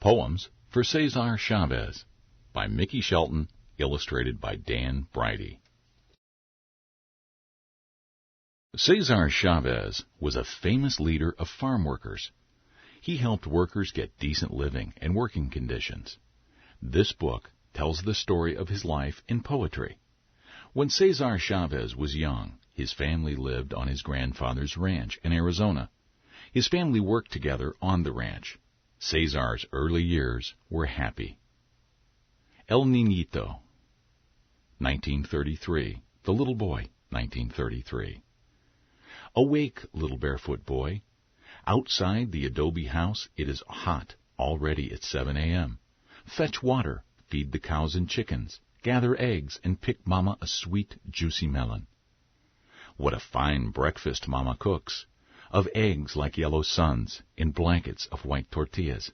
Poems for Cesar Chavez by Mickey Shelton, illustrated by Dan Bridie. Cesar Chavez was a famous leader of farm workers. He helped workers get decent living and working conditions. This book tells the story of his life in poetry. When Cesar Chavez was young, his family lived on his grandfather's ranch in Arizona. His family worked together on the ranch. Cesar's early years were happy. El Niñito, 1933. The Little Boy, 1933. Awake, little barefoot boy. Outside the adobe house it is hot, already at 7 a.m. Fetch water, feed the cows and chickens, gather eggs, and pick Mama a sweet, juicy melon. What a fine breakfast Mama cooks, of eggs like yellow suns, in blankets of white tortillas.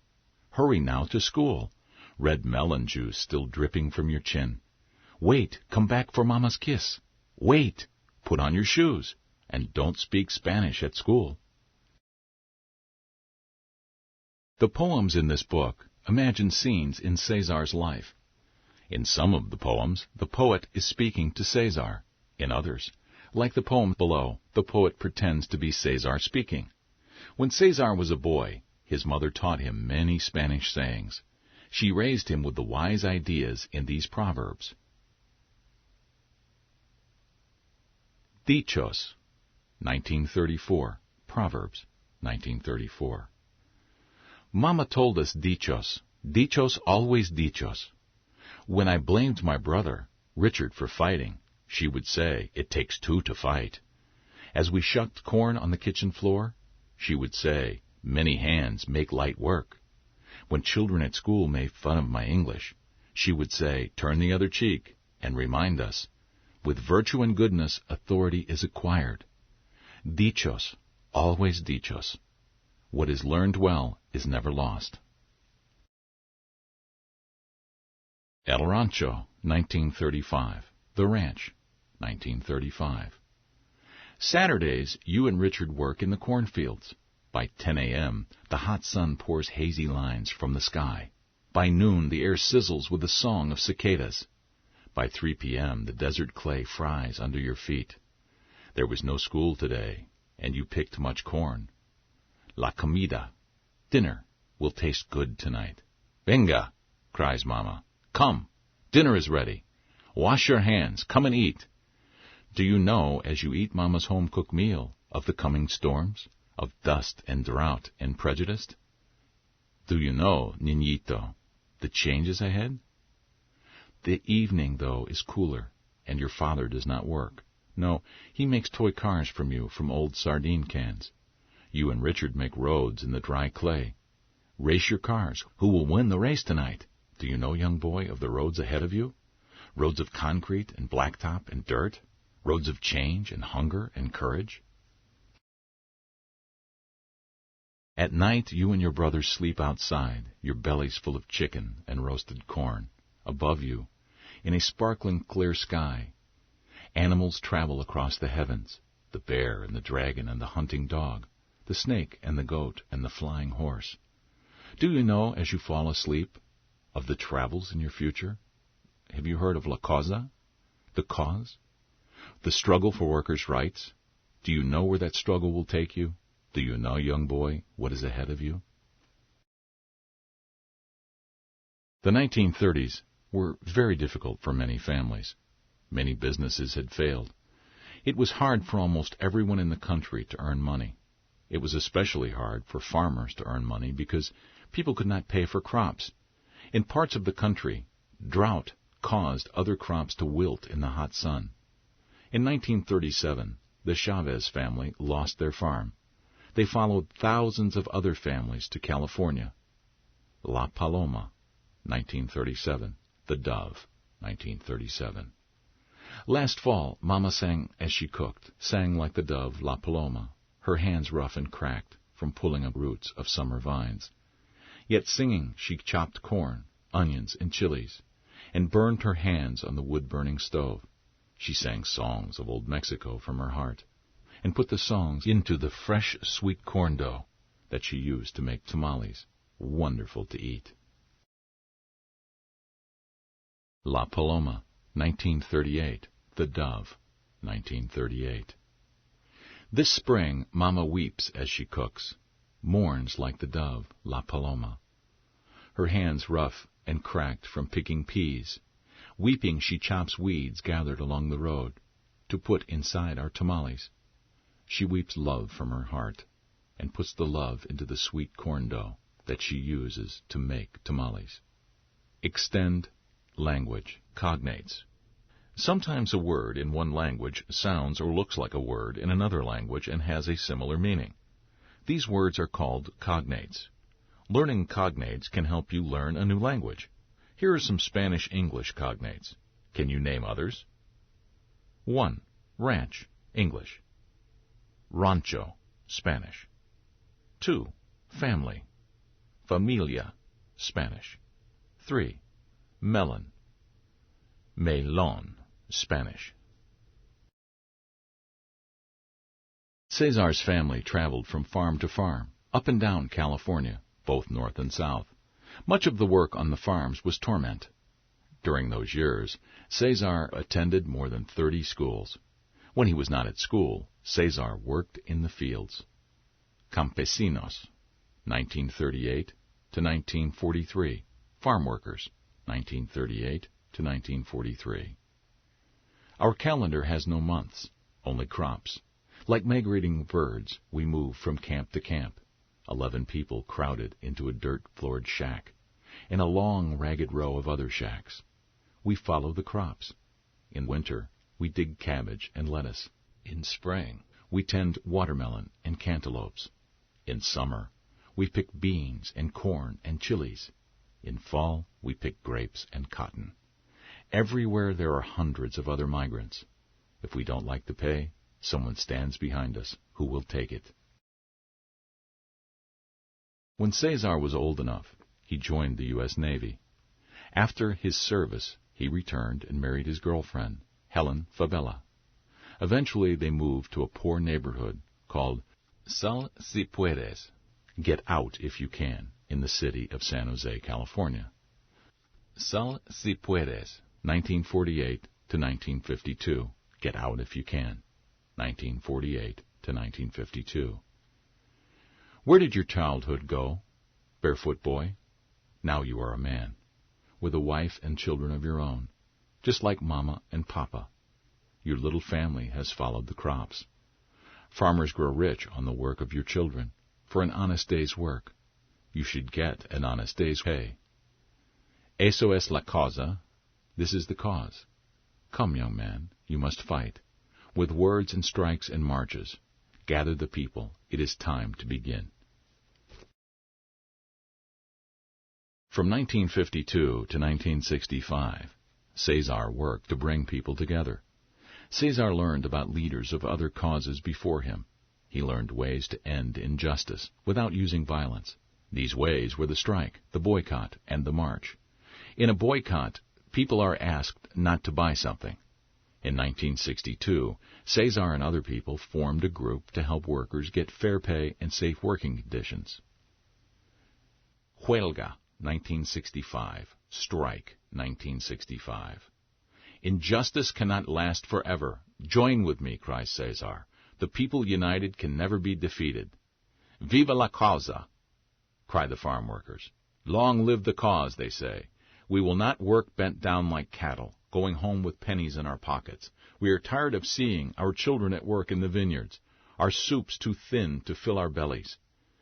Hurry now to school, red melon juice still dripping from your chin. Wait, come back for Mama's kiss. Wait, put on your shoes, and don't speak Spanish at school. The poems in this book imagine scenes in Cesar's life. In some of the poems, the poet is speaking to Cesar. In others, like the poem below, the poet pretends to be Cesar speaking. When Cesar was a boy, his mother taught him many Spanish sayings. She raised him with the wise ideas in these proverbs. Dichos, 1934. Proverbs, 1934. Mama told us dichos. Dichos, always dichos. When I blamed my brother, Richard, for fighting, she would say, "It takes two to fight." As we shucked corn on the kitchen floor, she would say, "Many hands make light work." When children at school made fun of my English, she would say, "Turn the other cheek," and remind us, "With virtue and goodness, authority is acquired." Dichos, always dichos. What is learned well is never lost. El Rancho, 1935. The Ranch, 1935. Saturdays, you and Richard work in the cornfields. By 10 a.m., the hot sun pours hazy lines from the sky. By noon, the air sizzles with the song of cicadas. By 3 p.m., the desert clay fries under your feet. There was no school today, and you picked much corn. La comida, dinner, will taste good tonight. Venga, cries Mama. Come, dinner is ready. Wash your hands, come and eat. Do you know, as you eat Mama's home-cooked meal, of the coming storms, of dust and drought and prejudice? Do you know, Niñito, the changes ahead? The evening, though, is cooler, and your father does not work. No, he makes toy cars from you from old sardine cans. You and Richard make roads in the dry clay. Race your cars. Who will win the race tonight? Do you know, young boy, of the roads ahead of you? Roads of concrete and blacktop and dirt? Roads of change and hunger and courage? At night, you and your brothers sleep outside, your bellies full of chicken and roasted corn. Above you, in a sparkling clear sky, animals travel across the heavens, the bear and the dragon and the hunting dog, the snake and the goat and the flying horse. Do you know, as you fall asleep, of the travels in your future? Have you heard of La Causa? The cause? The struggle for workers' rights? Do you know where that struggle will take you? Do you know, young boy, what is ahead of you? The 1930s were very difficult for many families. Many businesses had failed. It was hard for almost everyone in the country to earn money. It was especially hard for farmers to earn money because people could not pay for crops. In parts of the country, drought caused other crops to wilt in the hot sun. In 1937, the Chavez family lost their farm. They followed thousands of other families to California. La Paloma, 1937. The Dove, 1937. Last fall, Mama sang as she cooked, sang like the dove La Paloma, her hands rough and cracked from pulling up roots of summer vines. Yet singing, she chopped corn, onions, and chilies, and burned her hands on the wood-burning stove. She sang songs of old Mexico from her heart, and put the songs into the fresh, sweet corn dough that she used to make tamales, wonderful to eat. La Paloma, 1938. The Dove, 1938. This spring, Mama weeps as she cooks, mourns like the dove, La Paloma. Her hands rough and cracked from picking peas. Weeping, she chops weeds gathered along the road to put inside our tamales. She weeps love from her heart and puts the love into the sweet corn dough that she uses to make tamales. Extend language, cognates. Sometimes a word in one language sounds or looks like a word in another language and has a similar meaning. These words are called cognates. Learning cognates can help you learn a new language. Here are some Spanish-English cognates. Can you name others? 1. Ranch, English. Rancho, Spanish. 2. Family, familia, Spanish. 3. Melon, melon, Spanish. Cesar's family traveled from farm to farm, up and down California, both north and south. Much of the work on the farms was torment. During those years, Cesar attended more than 30 schools. When he was not at school, Cesar worked in the fields. Campesinos, 1938 to 1943. Farm workers, 1938 to 1943. Our calendar has no months, only crops. Like migrating birds, we move from camp to camp. 11 people crowded into a dirt-floored shack, in a long, ragged row of other shacks. We follow the crops. In winter, we dig cabbage and lettuce. In spring, we tend watermelon and cantaloupes. In summer, we pick beans and corn and chilies. In fall, we pick grapes and cotton. Everywhere there are hundreds of other migrants. If we don't like the pay, someone stands behind us who will take it. When Cesar was old enough, he joined the U.S. Navy. After his service, he returned and married his girlfriend, Helen Fabella. Eventually, they moved to a poor neighborhood called Sal si puedes, Get Out If You Can, in the city of San Jose, California. Sal si puedes, 1948 to 1952. Get Out If You Can, 1948 to 1952. Where did your childhood go, barefoot boy? Now you are a man, with a wife and children of your own, just like Mama and Papa. Your little family has followed the crops. Farmers grow rich on the work of your children. For an honest day's work, you should get an honest day's pay. Eso es la causa. This is the cause. Come, young man, you must fight. With words and strikes and marches, gather the people. It is time to begin. From 1952 to 1965, Cesar worked to bring people together. Cesar learned about leaders of other causes before him. He learned ways to end injustice without using violence. These ways were the strike, the boycott, and the march. In a boycott, people are asked not to buy something. In 1962, Cesar and other people formed a group to help workers get fair pay and safe working conditions. Huelga, 1965. Strike, 1965. Injustice cannot last forever. Join with me, cries Cesar. The people united can never be defeated. Viva la causa, cry the farm workers. Long live the cause, they say. We will not work bent down like cattle, going home with pennies in our pockets. We are tired of seeing our children at work in the vineyards, our soups too thin to fill our bellies.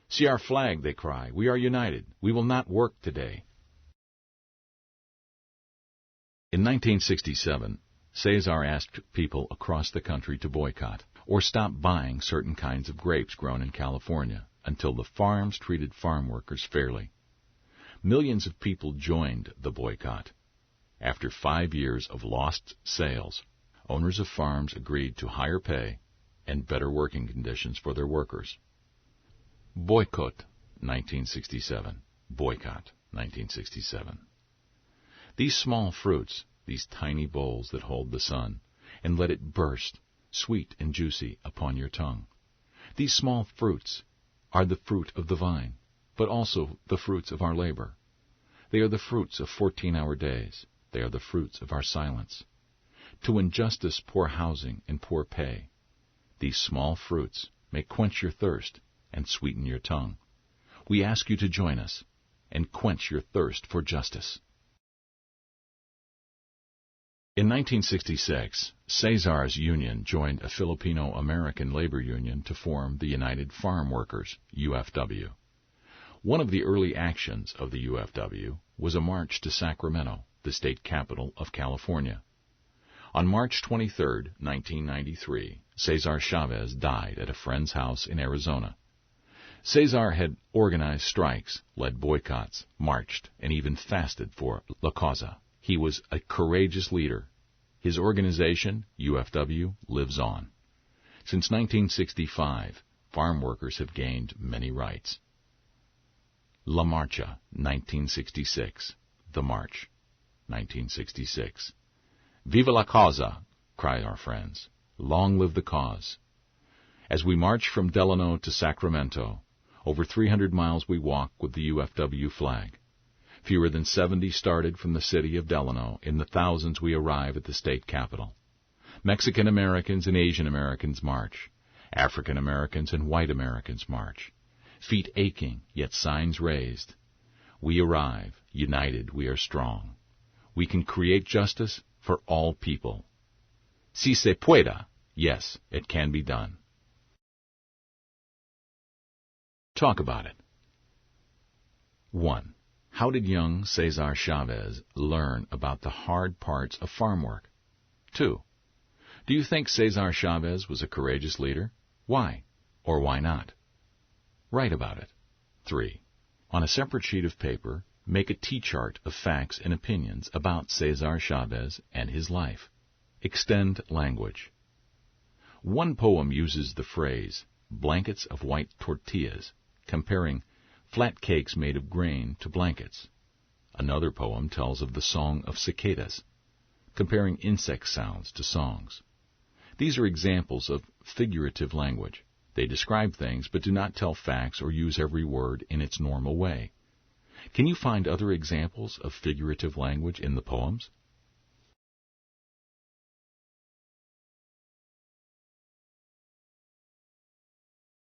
See our flag, they cry. We are united. We will not work today. In 1967, Cesar asked people across the country to boycott or stop buying certain kinds of grapes grown in California until the farms treated farm workers fairly. Millions of people joined the boycott. After 5 years of lost sales, owners of farms agreed to higher pay and better working conditions for their workers. Boycott, 1967. Boycott, 1967. These small fruits, these tiny bowls that hold the sun, and let it burst, sweet and juicy, upon your tongue. These small fruits are the fruit of the vine, but also the fruits of our labor. They are the fruits of 14-hour days. They are the fruits of our silence. To injustice, poor housing, and poor pay. These small fruits may quench your thirst and sweeten your tongue. We ask you to join us and quench your thirst for justice. In 1966, Cesar's union joined a Filipino-American labor union to form the United Farm Workers, UFW. One of the early actions of the UFW was a march to Sacramento, the state capital of California. On March 23, 1993, Cesar Chavez died at a friend's house in Arizona. Cesar had organized strikes, led boycotts, marched, and even fasted for La Causa. He was a courageous leader. His organization, UFW, lives on. Since 1965, farm workers have gained many rights. La Marcha, 1966. The March, 1966. Viva la causa, cry our friends. Long live the cause. As we march from Delano to Sacramento, over 300 miles we walk with the UFW flag. Fewer than 70 started from the city of Delano. In the thousands we arrive at the state capitol. Mexican Americans and Asian Americans march. African Americans and white Americans march. Feet aching, yet signs raised. We arrive. United, we are strong. We can create justice for all people. Si se pueda, yes, it can be done. Talk about it. 1. How did young Cesar Chavez learn about the hard parts of farm work? 2. Do you think Cesar Chavez was a courageous leader? Why? Or why not? Write about it. 3. On a separate sheet of paper, make a T-chart of facts and opinions about Cesar Chavez and his life. Extend language. One poem uses the phrase, blankets of white tortillas, comparing flat cakes made of grain to blankets. Another poem tells of the song of cicadas, comparing insect sounds to songs. These are examples of figurative language. They describe things but do not tell facts or use every word in its normal way. Can you find other examples of figurative language in the poems?